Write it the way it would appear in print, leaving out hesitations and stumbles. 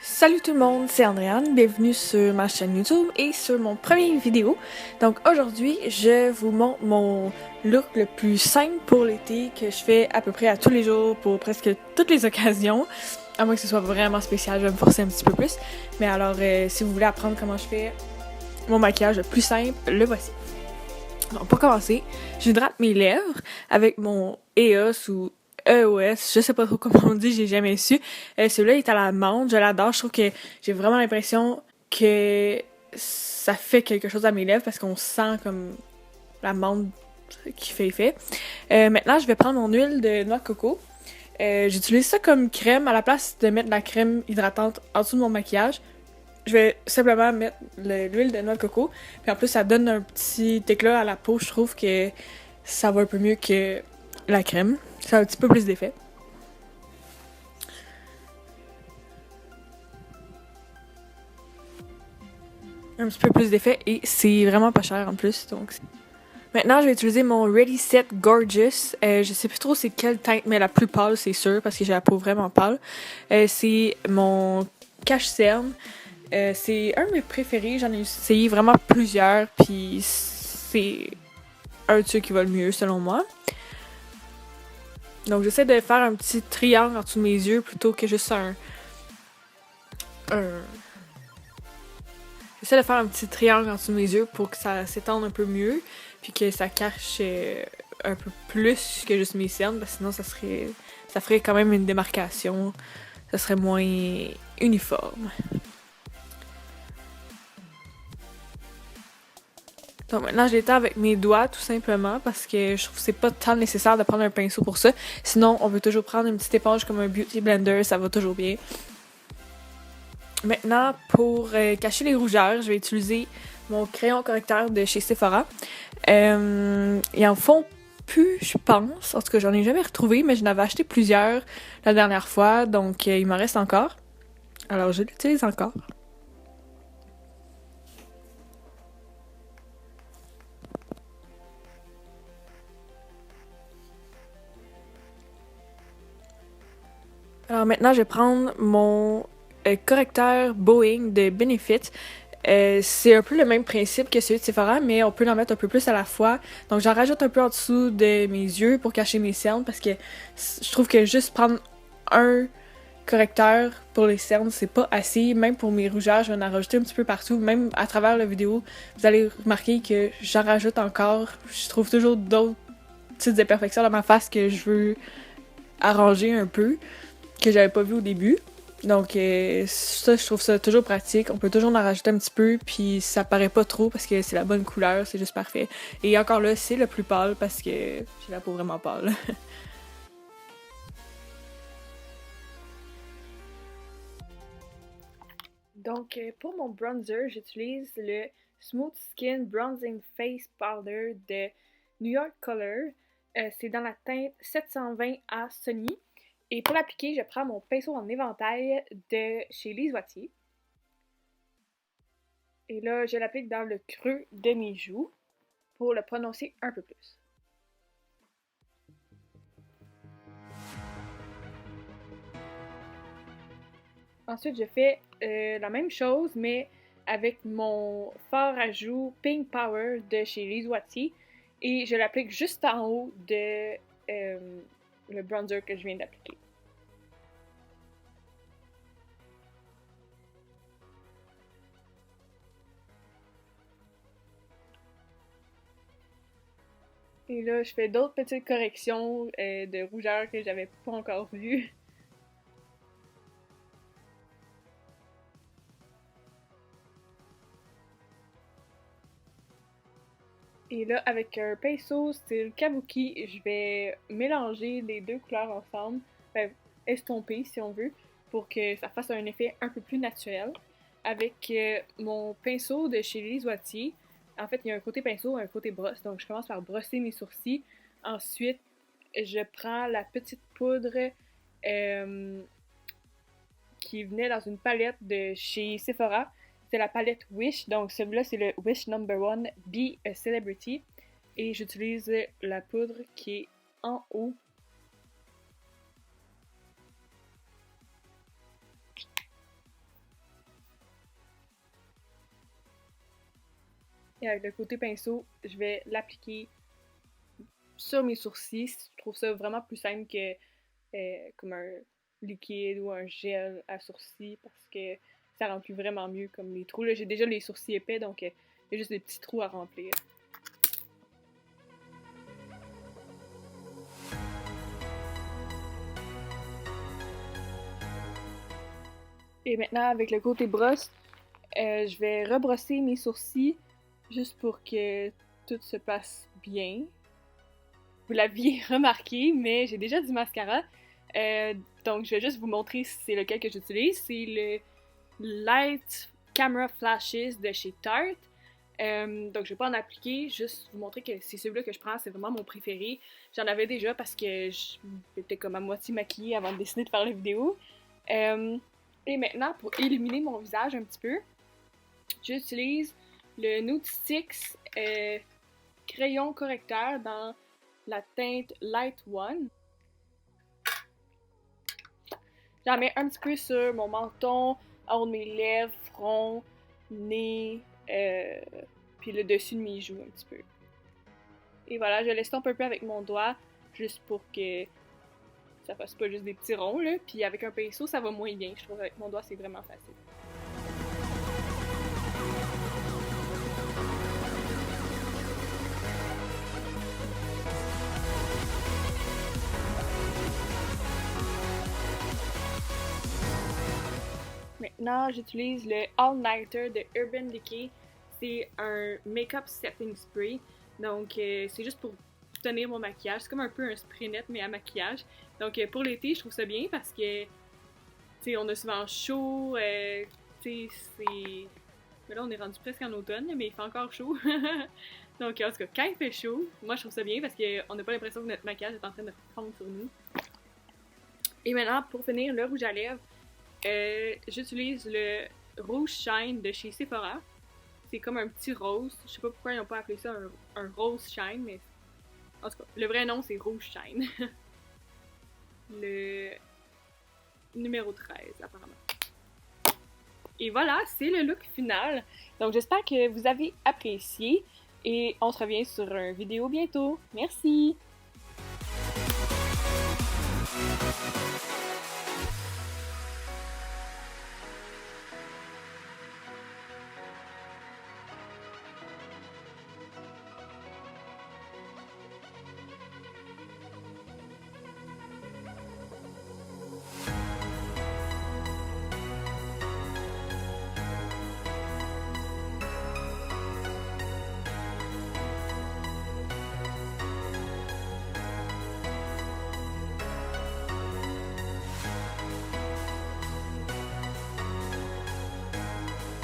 Salut tout le monde, c'est Andréane, bienvenue sur ma chaîne YouTube et sur mon premier vidéo. Donc aujourd'hui, je vous montre mon look le plus simple pour l'été que je fais à peu près à tous les jours pour presque toutes les occasions. À moins que ce soit vraiment spécial, je vais me forcer un petit peu plus. Mais alors, si vous voulez apprendre comment je fais mon maquillage le plus simple, le voici. Donc pour commencer, j'hydrate mes lèvres avec mon EOS ou EOS, je sais pas trop comment on dit, j'ai jamais su. Celui-là est à la menthe, je l'adore, je trouve que j'ai vraiment l'impression que ça fait quelque chose à mes lèvres parce qu'on sent comme la menthe qui fait effet. Maintenant, je vais prendre mon huile de noix de coco. J'utilise ça comme crème à la place de mettre de la crème hydratante en dessous de mon maquillage. Je vais simplement mettre l'huile de noix de coco. Puis en plus, ça donne un petit éclat à la peau. Je trouve que ça va un peu mieux que la crème. Ça a un petit peu plus d'effet. Un petit peu plus d'effet et c'est vraiment pas cher en plus. Donc maintenant, je vais utiliser mon Ready Set Gorgeous. Je sais plus trop c'est quelle teinte, mais la plus pâle, c'est sûr, parce que j'ai la peau vraiment pâle. C'est mon cache-cerne. C'est un de mes préférés, j'en ai essayé vraiment plusieurs, puis c'est un de ceux qui va le mieux selon moi. Donc j'essaie de faire un petit triangle en dessous de mes yeux plutôt que juste J'essaie de faire un petit triangle en dessous de mes yeux pour que ça s'étende un peu mieux, puis que ça cache un peu plus que juste mes cernes, parce que sinon ça ferait quand même une démarcation, ça serait moins uniforme. Donc maintenant, je l'étends avec mes doigts, tout simplement, parce que je trouve que c'est pas tant nécessaire de prendre un pinceau pour ça. Sinon, on peut toujours prendre une petite éponge comme un beauty blender, ça va toujours bien. Maintenant, pour cacher les rougeurs, je vais utiliser mon crayon correcteur de chez Sephora. Ils en font plus, je pense. En tout cas, j'en ai jamais retrouvé, mais j'en avais acheté plusieurs la dernière fois, donc il m'en reste encore. Alors, je l'utilise encore. Alors maintenant, je vais prendre mon correcteur Boeing de Benefit. C'est un peu le même principe que celui de Sephora, mais on peut en mettre un peu plus à la fois. Donc j'en rajoute un peu en dessous de mes yeux pour cacher mes cernes, parce que je trouve que juste prendre un correcteur pour les cernes, c'est pas assez. Même pour mes rougeurs, je vais en rajouter un petit peu partout. Même à travers la vidéo, vous allez remarquer que j'en rajoute encore. Je trouve toujours d'autres petites imperfections dans ma face que je veux arranger un peu, que j'avais pas vu au début. Donc ça, je trouve ça toujours pratique. On peut toujours en rajouter un petit peu, puis ça paraît pas trop parce que c'est la bonne couleur, c'est juste parfait. Et encore là, c'est le plus pâle parce que j'ai la peau vraiment pâle. Donc pour mon bronzer, j'utilise le Smooth Skin Bronzing Face Powder de New York Color. C'est dans la teinte 720 à Sunny. Et pour l'appliquer, je prends mon pinceau en éventail de chez Lise Wattier. Et là, je l'applique dans le creux de mes joues pour le prononcer un peu plus. Ensuite, je fais la même chose, mais avec mon fard à joues Pink Power de chez Lise Wattier. Et je l'applique juste en haut de le bronzer que je viens d'appliquer. Et là, je fais d'autres petites corrections de rougeur que j'avais pas encore vues. Et là, avec un pinceau style kabuki, je vais mélanger les deux couleurs ensemble, ben, estomper si on veut, pour que ça fasse un effet un peu plus naturel. Avec mon pinceau de chez Lise Wattier, en fait, il y a un côté pinceau et un côté brosse, donc je commence par brosser mes sourcils. Ensuite, je prends la petite poudre euh, qui venait dans une palette de chez Sephora. C'est la palette Wish, donc celui-là c'est le Wish Number One Be a Celebrity. Et j'utilise la poudre qui est en haut. Et avec le côté pinceau, je vais l'appliquer sur mes sourcils. Je trouve ça vraiment plus simple que comme un liquide ou un gel à sourcils parce que ça remplit vraiment mieux comme les trous. Là, j'ai déjà les sourcils épais, donc il y a juste des petits trous à remplir. Et maintenant, avec le côté brosse, je vais rebrosser mes sourcils juste pour que tout se passe bien. Vous l'aviez remarqué, mais j'ai déjà du mascara. Donc, je vais juste vous montrer c'est lequel que j'utilise. C'est le Light Camera Flashes de chez Tarte. Donc, je vais pas en appliquer, juste vous montrer que c'est celui-là que je prends. C'est vraiment mon préféré. J'en avais déjà parce que j'étais comme à moitié maquillée avant de décider de faire la vidéo. Et maintenant, pour illuminer mon visage un petit peu, j'utilise le Nude Sticks crayon correcteur dans la teinte Light One. J'en mets un petit peu sur mon menton, en haut de mes lèvres, front, nez, puis le dessus de mes joues un petit peu. Et voilà, je l'estompe un peu avec mon doigt, juste pour que ça fasse pas juste des petits ronds, là. Puis avec un pinceau, ça va moins bien. Je trouve avec mon doigt, c'est vraiment facile. Maintenant, j'utilise le All Nighter de Urban Decay. C'est un make-up setting spray. Donc, c'est juste pour tenir mon maquillage. C'est comme un peu un spray net, mais à maquillage. Donc, pour l'été, je trouve ça bien parce que, tu sais, on a souvent chaud. Tu sais, c'est. Mais là, on est rendu presque en automne, mais il fait encore chaud. Donc, en tout cas, quand il fait chaud, moi, je trouve ça bien parce qu'on n'a pas l'impression que notre maquillage est en train de fondre sur nous. Et maintenant, pour finir, le rouge à lèvres, j'utilise le Rouge Shine de chez Sephora. C'est comme un petit rose. Je sais pas pourquoi ils n'ont pas appelé ça un Rose Shine, mais en tout cas, le vrai nom c'est Rouge Shine. Le numéro 13, apparemment. Et voilà, c'est le look final. Donc j'espère que vous avez apprécié et on se revient sur une vidéo bientôt. Merci!